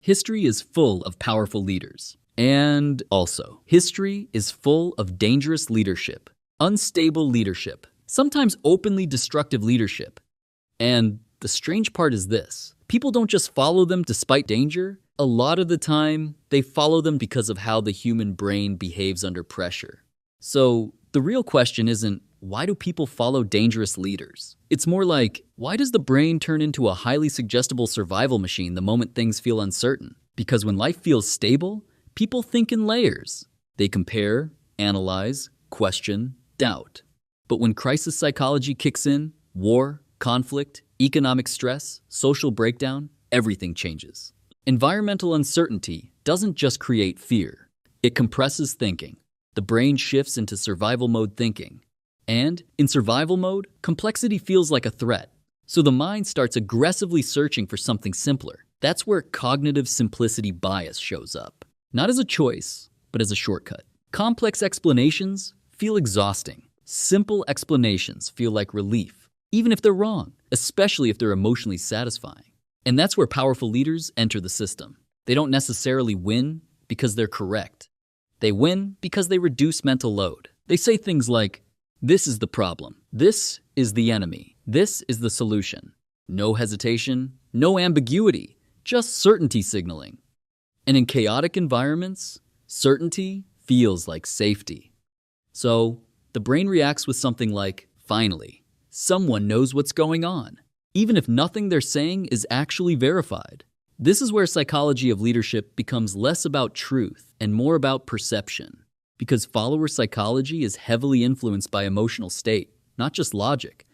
History is full of powerful leaders. And also, history is full of dangerous leadership, unstable leadership, sometimes openly destructive leadership. And the strange part is this: people don't just follow them despite danger. A lot of the time, they follow them because of how the human brain behaves under pressure. So the real question isn't, why do people follow dangerous leaders? It's more like, why does the brain turn into a highly suggestible survival machine the moment things feel uncertain? Because when life feels stable, people think in layers. They compare, analyze, question, doubt. But when crisis psychology kicks in, war, conflict, economic stress, social breakdown, everything changes. Environmental uncertainty doesn't just create fear. It compresses thinking. The brain shifts into survival mode thinking. And in survival mode, complexity feels like a threat. So the mind starts aggressively searching for something simpler. That's where cognitive simplicity bias shows up. Not as a choice, but as a shortcut. Complex explanations feel exhausting. Simple explanations feel like relief, even if they're wrong, especially if they're emotionally satisfying. And that's where powerful leaders enter the system. They don't necessarily win because they're correct. They win because they reduce mental load. They say things like, "This is the problem. This is the enemy. This is the solution." No hesitation, no ambiguity, just certainty signaling. And in chaotic environments, certainty feels like safety. So the brain reacts with something like, finally, someone knows what's going on, even if nothing they're saying is actually verified. This is where psychology of leadership becomes less about truth and more about perception, because follower psychology is heavily influenced by emotional state, not just logic.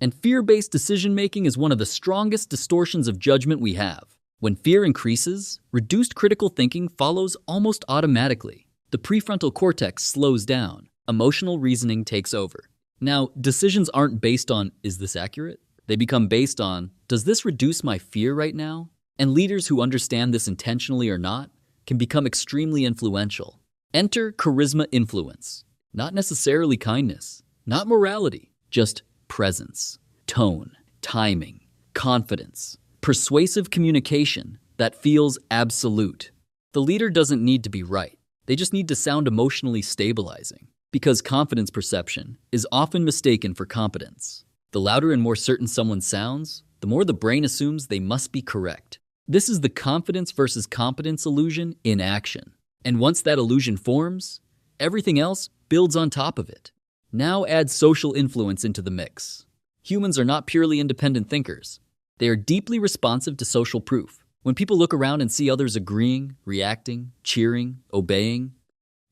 And fear-based decision-making is one of the strongest distortions of judgment we have. When fear increases, reduced critical thinking follows almost automatically. The prefrontal cortex slows down. Emotional reasoning takes over. Now, decisions aren't based on, is this accurate? They become based on, does this reduce my fear right now? And leaders who understand this intentionally or not can become extremely influential. Enter charisma influence. Not necessarily kindness, not morality, just presence, tone, timing, confidence, persuasive communication that feels absolute. The leader doesn't need to be right. They just need to sound emotionally stabilizing, because confidence perception is often mistaken for competence. The louder and more certain someone sounds, the more the brain assumes they must be correct. This is the confidence versus competence illusion in action. And once that illusion forms, everything else builds on top of it. Now add social influence into the mix. Humans are not purely independent thinkers. They are deeply responsive to social proof. When people look around and see others agreeing, reacting, cheering, obeying,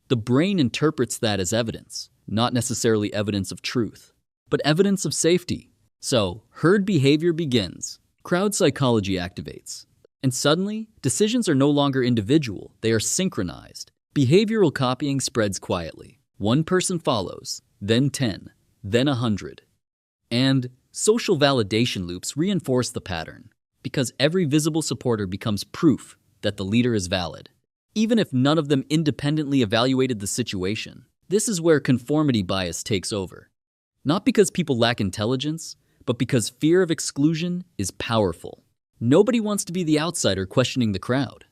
the brain interprets that as evidence, not necessarily evidence of truth, but evidence of safety. So, herd behavior begins. Crowd psychology activates. And suddenly, decisions are no longer individual, they are synchronized. Behavioral copying spreads quietly. One person follows, then 10, then 100. And social validation loops reinforce the pattern, because every visible supporter becomes proof that the leader is valid, even if none of them independently evaluated the situation. This is where conformity bias takes over. Not because people lack intelligence, but because fear of exclusion is powerful. Nobody wants to be the outsider questioning the crowd.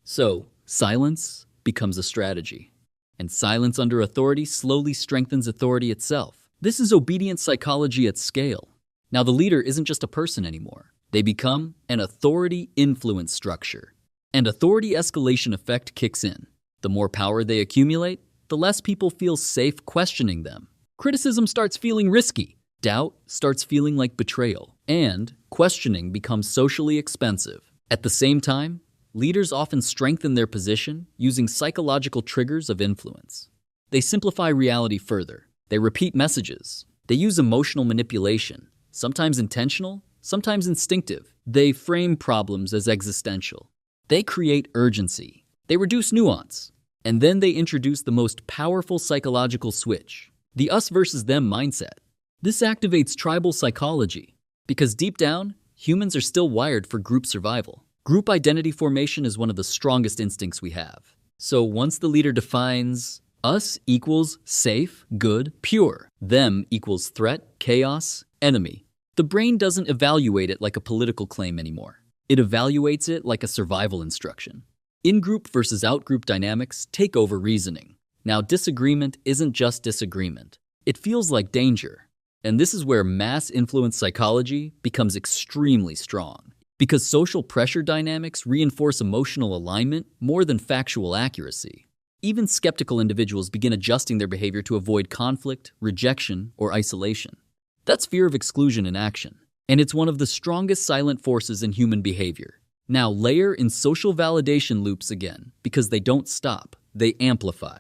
So, silence becomes a strategy. And silence under authority slowly strengthens authority itself. This is obedience psychology at scale. Now the leader isn't just a person anymore. They become an authority influence structure. And authority escalation effect kicks in. The more power they accumulate, the less people feel safe questioning them. Criticism starts feeling risky. Doubt starts feeling like betrayal. And questioning becomes socially expensive. At the same time, leaders often strengthen their position using psychological triggers of influence. They simplify reality further. They repeat messages. They use emotional manipulation, sometimes intentional, sometimes instinctive. They frame problems as existential. They create urgency. They reduce nuance. And then they introduce the most powerful psychological switch, the us versus them mindset. This activates tribal psychology, because deep down, humans are still wired for group survival. Group identity formation is one of the strongest instincts we have. So once the leader defines us equals safe, good, pure, them equals threat, chaos, enemy, the brain doesn't evaluate it like a political claim anymore. It evaluates it like a survival instruction. In-group versus out-group dynamics take over reasoning. Now, disagreement isn't just disagreement. It feels like danger. And this is where mass influence psychology becomes extremely strong. Because social pressure dynamics reinforce emotional alignment more than factual accuracy. Even skeptical individuals begin adjusting their behavior to avoid conflict, rejection, or isolation. That's fear of exclusion in action. And it's one of the strongest silent forces in human behavior. Now layer in social validation loops again, because they don't stop, they amplify.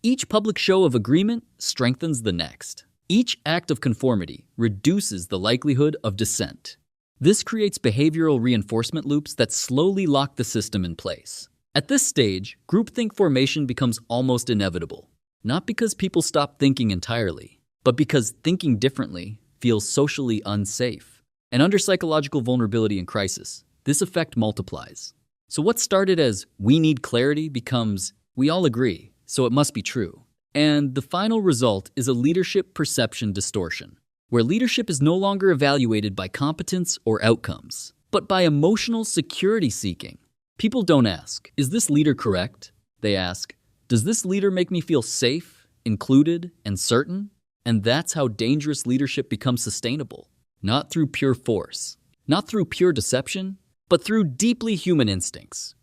Each public show of agreement strengthens the next. Each act of conformity reduces the likelihood of dissent. This creates behavioral reinforcement loops that slowly lock the system in place. At this stage, groupthink formation becomes almost inevitable. Not because people stop thinking entirely, but because thinking differently feels socially unsafe. And under psychological vulnerability and crisis, this effect multiplies. So what started as "we need clarity" becomes "we all agree, so it must be true." And the final result is a leadership perception distortion, where leadership is no longer evaluated by competence or outcomes, but by emotional security seeking. People don't ask, "Is this leader correct?" They ask, "Does this leader make me feel safe, included, and certain?" And that's how dangerous leadership becomes sustainable. Not through pure force, not through pure deception, but through deeply human instincts.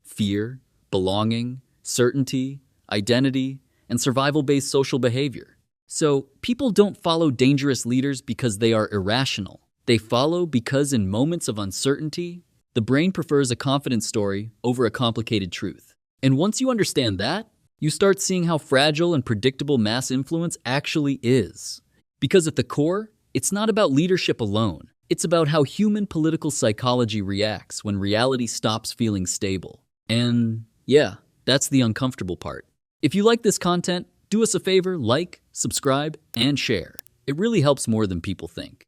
Fear, belonging, certainty, identity, and survival-based social behavior. So, people don't follow dangerous leaders because they are irrational. They follow because in moments of uncertainty, the brain prefers a confident story over a complicated truth. And once you understand that, you start seeing how fragile and predictable mass influence actually is. Because at the core, it's not about leadership alone. It's about how human political psychology reacts when reality stops feeling stable. And yeah, that's the uncomfortable part. If you like this content, do us a favor, like, subscribe, and share. It really helps more than people think.